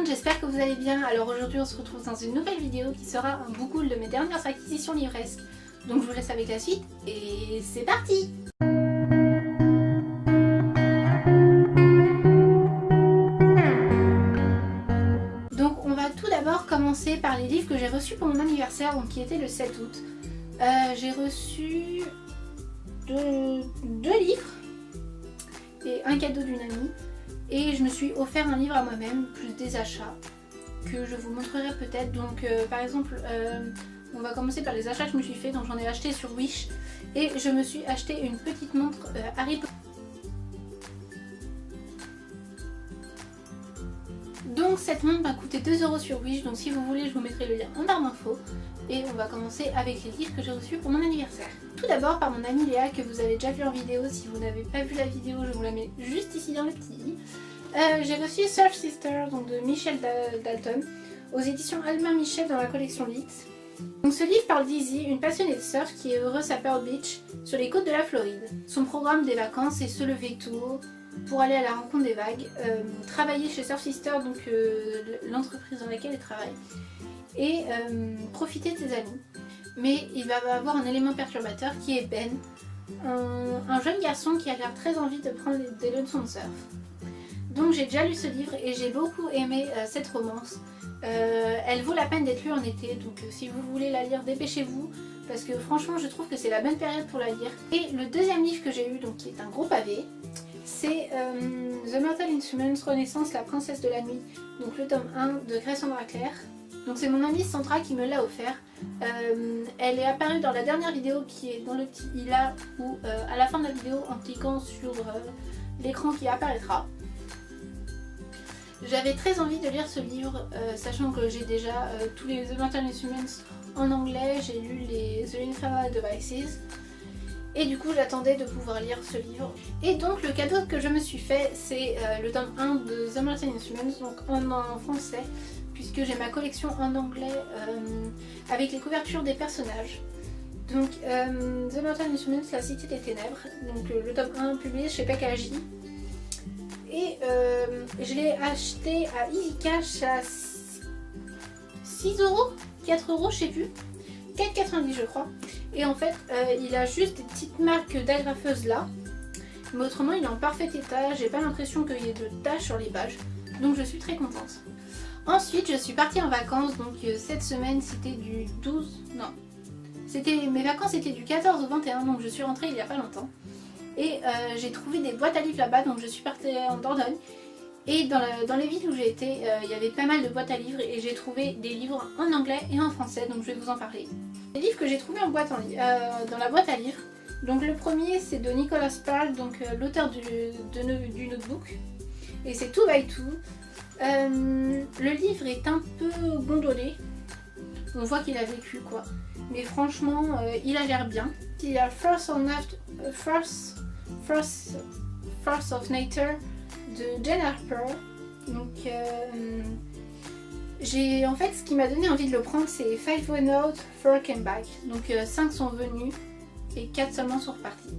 j'espère que vous allez bien. Alors aujourd'hui on se retrouve dans une nouvelle vidéo qui sera un book haul de mes dernières acquisitions livresques. Donc je vous laisse avec la suite et c'est parti! Donc on va tout d'abord commencer par les livres que j'ai reçus pour mon anniversaire, donc qui était le 7 août. J'ai reçu deux livres et un cadeau d'une amie. Et je me suis offert un livre à moi-même, plus des achats, que je vous montrerai peut-être. Donc par exemple, on va commencer par les achats que je me suis fait. Donc j'en ai acheté sur Wish. Et je me suis acheté une petite montre Harry Potter. Donc cette montre m'a coûté 2 € sur Wish. Donc si vous voulez, je vous mettrai le lien en barre d'infos. Et on va commencer avec les livres que j'ai reçus pour mon anniversaire. Tout d'abord par mon amie Léa, que vous avez déjà vu en vidéo. Si vous n'avez pas vu la vidéo, je vous la mets juste ici dans le petit. J'ai reçu Surf Sister donc de Michel Dalton aux éditions Albin Michel dans la collection Litz. Donc ce livre parle d'Izzy, une passionnée de surf qui est heureuse à Pearl Beach sur les côtes de la Floride. Son programme des vacances est se lever tôt pour aller à la rencontre des vagues, travailler chez Surf Sister, donc l'entreprise dans laquelle elle travaille, et profiter de ses amis. Mais il va avoir un élément perturbateur qui est Ben, un jeune garçon qui a l'air très envie de prendre des leçons de surf. Donc j'ai déjà lu ce livre et j'ai beaucoup aimé cette romance. Elle vaut la peine d'être lue en été, donc si vous voulez la lire, dépêchez-vous, parce que franchement je trouve que c'est la bonne période pour la lire. Et le deuxième livre que j'ai eu, donc qui est un gros pavé, c'est The Mortal Instruments, Renaissance, la princesse de la nuit, donc le tome 1 de Cassandra Clare. Donc c'est mon amie Sandra qui me l'a offert. Elle est apparue dans la dernière vidéo qui est dans le petit i là, où à la fin de la vidéo, en cliquant sur l'écran qui apparaîtra. J'avais très envie de lire ce livre, sachant que j'ai déjà tous les The Mortal Instruments en anglais, j'ai lu les The Infernal Devices, et du coup j'attendais de pouvoir lire ce livre. Et donc le cadeau que je me suis fait, c'est le tome 1 de The Mortal Instruments, donc en français, puisque j'ai ma collection en anglais avec les couvertures des personnages. Donc The Mortal Instruments, la cité des ténèbres, donc le tome 1 publié chez Pekaji. Et je l'ai acheté à Easy Cash à 6 €, 4 €, je sais plus, 4,90 je crois. Et en fait il a juste des petites marques d'agrafeuse là, mais autrement il est en parfait état, j'ai pas l'impression qu'il y ait de taches sur les pages, donc je suis très contente. Ensuite je suis partie en vacances, donc cette semaine c'était du 12, non, mes vacances étaient du 14 au 21, donc je suis rentrée il y a pas longtemps. Et j'ai trouvé des boîtes à livres là-bas, donc je suis partie en Dordogne. Et dans les villes où j'ai été, il y avait pas mal de boîtes à livres et j'ai trouvé des livres en anglais et en français, donc je vais vous en parler. Les livres que j'ai trouvés dans la boîte à livres, donc le premier c'est de Nicholas Sparks, donc l'auteur du Notebook, et c'est 2 by 2. Le livre est un peu gondolé, on voit qu'il a vécu quoi, mais franchement il a l'air bien. Il y a Force of Nature de Jen Harper. Donc en fait ce qui m'a donné envie de le prendre, c'est 5 went out, 4 came back. Donc 5 sont venus et 4 seulement sont repartis.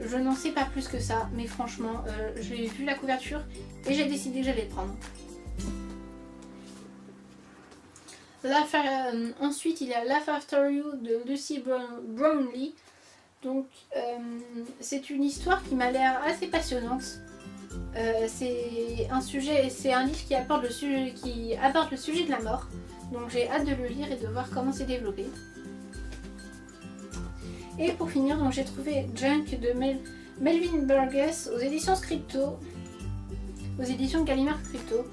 Je n'en sais pas plus que ça, mais franchement j'ai vu la couverture et j'ai décidé que j'allais le prendre. Ensuite il y a Laugh After You de Lucy Brownlee. Donc c'est une histoire qui m'a l'air assez passionnante. C'est un livre qui aborde le sujet de la mort. Donc j'ai hâte de le lire et de voir comment c'est développé. Et pour finir, donc j'ai trouvé Junk de Melvin Burgess aux éditions Scripto, aux éditions Gallimard Scripto.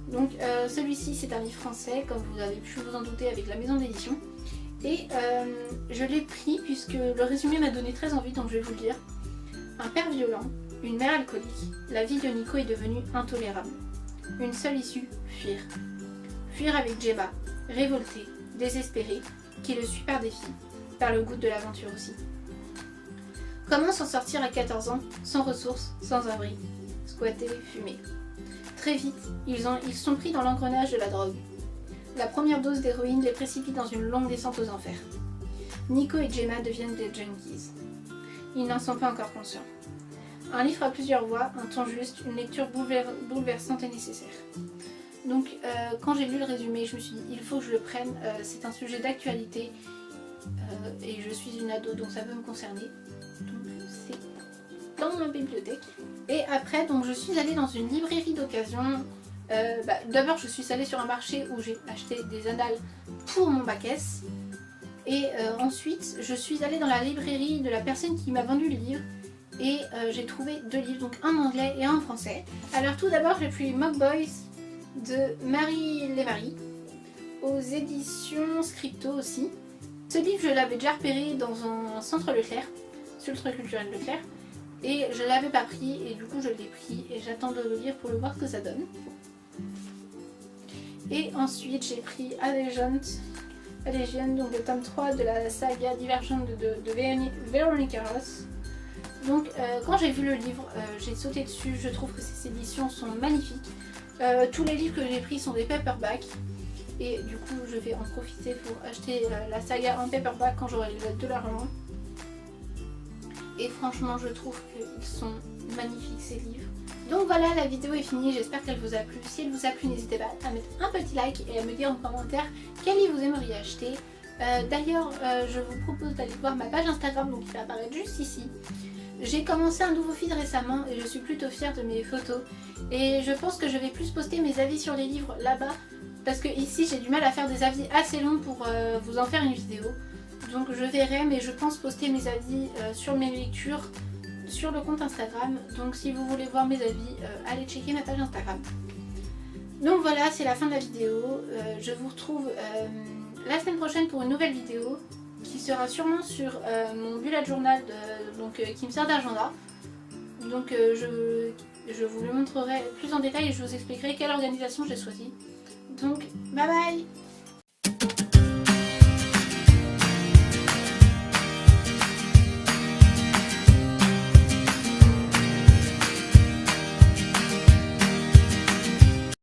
Donc celui-ci c'est un livre français, comme vous avez pu vous en douter avec la maison d'édition. Et je l'ai pris puisque le résumé m'a donné très envie, donc je vais vous le dire. Un père violent, une mère alcoolique, la vie de Nico est devenue intolérable. Une seule issue, fuir. Fuir avec Gemma, révoltée, désespérée, qui le suit par défi, par le goût de l'aventure aussi. Comment s'en sortir à 14 ans, sans ressources, sans abri, squatté, fumé. Très vite, ils sont pris dans l'engrenage de la drogue. La première dose d'héroïne les précipite dans une longue descente aux enfers. Nico et Gemma deviennent des junkies. Ils n'en sont pas encore conscients. Un livre à plusieurs voix, un ton juste, une lecture bouleversante et nécessaire. Donc quand j'ai lu le résumé, je me suis dit il faut que je le prenne, c'est un sujet d'actualité et je suis une ado donc ça peut me concerner. Donc c'est dans ma bibliothèque. Et après donc je suis allée dans une librairie d'occasion. D'abord je suis allée sur un marché où j'ai acheté des annales pour mon bac S. Et ensuite je suis allée dans la librairie de la personne qui m'a vendu le livre. Et j'ai trouvé 2 livres, donc un en anglais et un en français. Alors tout d'abord j'ai pris Mock Boys de Marie Lévary, aux éditions Scripto aussi. Ce livre je l'avais déjà repéré dans un centre Leclerc, sur le centre culturel Leclerc. Et je l'avais pas pris et du coup je l'ai pris et j'attends de le lire pour le voir ce que ça donne. Et ensuite j'ai pris Allegiant, donc le tome 3 de la saga Divergent de Veronica Ross. Donc quand j'ai vu le livre, j'ai sauté dessus, je trouve que ces éditions sont magnifiques. Tous les livres que j'ai pris sont des paperbacks et du coup je vais en profiter pour acheter la saga en paperback quand j'aurai de l'argent. Et franchement je trouve qu'ils sont magnifiques ces livres. Donc voilà, la vidéo est finie, j'espère qu'elle vous a plu. Si elle vous a plu, n'hésitez pas à mettre un petit like et à me dire en commentaire quel livre vous aimeriez acheter. D'ailleurs je vous propose d'aller voir ma page Instagram, donc qui va apparaître juste ici. J'ai commencé un nouveau feed récemment et je suis plutôt fière de mes photos. Et je pense que je vais plus poster mes avis sur les livres là-bas. Parce que ici j'ai du mal à faire des avis assez longs pour vous en faire une vidéo. Donc je verrai, mais je pense poster mes avis sur mes lectures sur le compte Instagram. Donc si vous voulez voir mes avis, allez checker ma page Instagram. Donc voilà, c'est la fin de la vidéo. Je vous retrouve la semaine prochaine pour une nouvelle vidéo qui sera sûrement sur mon bullet journal qui me sert d'agenda. Donc je vous le montrerai plus en détail et je vous expliquerai quelle organisation j'ai choisie. Donc bye bye!